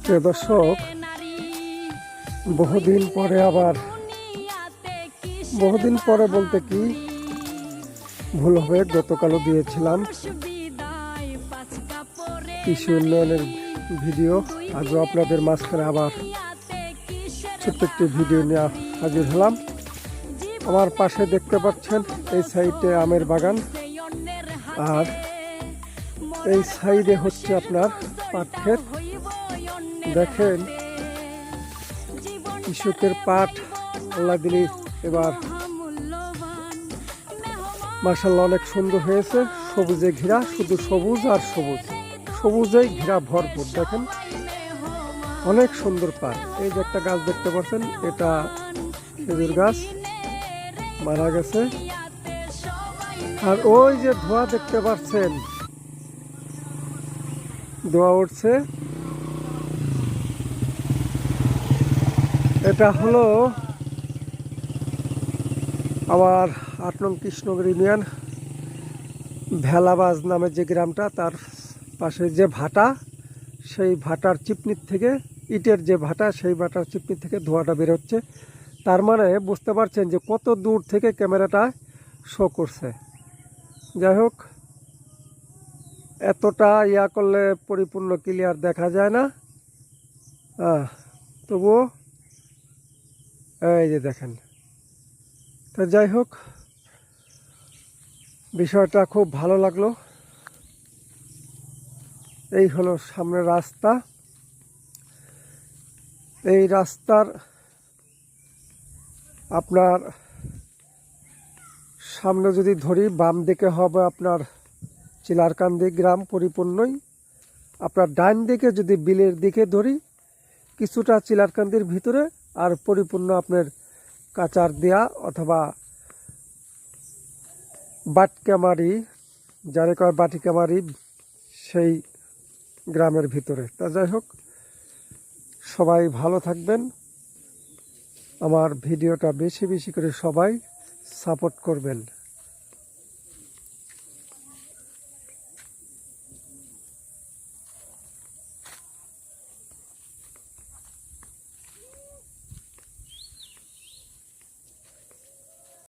প্রিয় দর্শক, বহুদিন পরে বলতে কি ভুল হবে, গতকালও দিয়েছিলাম কৃষি উন্নয়নের ভিডিও। আজও আপনাদের মাঝখানে আবার ছোট্ট একটি ভিডিও নিয়ে হাজির হলাম। আমার পাশে দেখতে পাচ্ছেন এই সাইডে আমের বাগান, আর এই সাইডে হচ্ছে আপনার পাট ক্ষেত। দেখেন কৃষকের পাট আল্লাহ দিলি এবার মাশাআল্লাহ অনেক সুন্দর হয়েছে, সবুজে ঘেরা, শুধু সবুজ আর সবুজ, সবুজেই ঘেরা ভরপুর। দেখেন অনেক সুন্দর পাট। এই যে একটা গাছ দেখতে পাচ্ছেন, এটা খেজুর গাছ, মারা গেছে। আর ওই যে ধোঁয়া দেখতে পাচ্ছেন, ধোঁয়া উঠছে, এটা হলো আমার ৮ নং কৃষ্ণনগর ইউনিয়ন ভেলাবাজ নামে যে গ্রামটা, তার পাশে যে ভাটা, সেই ভাটার চিপনির থেকে, ইটের যে ভাটা, সেই ভাটার চিপনির থেকে ধোঁয়াটা বেরোচ্ছে। তার মানে বুঝতে পারছেন যে কত দূর থেকে ক্যামেরাটা শো করছে। যাই হোক, এতটা ইয়া করলে পরিপূর্ণ ক্লিয়ার দেখা যায় না, তবুও এই যে দেখেন। তো যাই হোক, বিষয়টা খুব ভালো লাগলো। এই হলো সামনের রাস্তা। এই রাস্তার আপনার সামনে যদি ধরি, বাম দিকে হবে আপনার চিলারকান্দি গ্রাম পরিপূর্ণই। আপনার ডান দিকে যদি বিলের দিকে ধরি, কিছুটা চিলারকান্দির ভিতরে, আর পরিপূর্ণ আপনার কাচার দেয়া অথবা বাটকামারি, যারে কয় বাটিকামারি, সেই গ্রামের ভিতরে। তা যাই হোক, সবাই ভালো থাকবেন। আমার ভিডিওটা বেশি বেশি করে সবাই সাপোর্ট করবেন।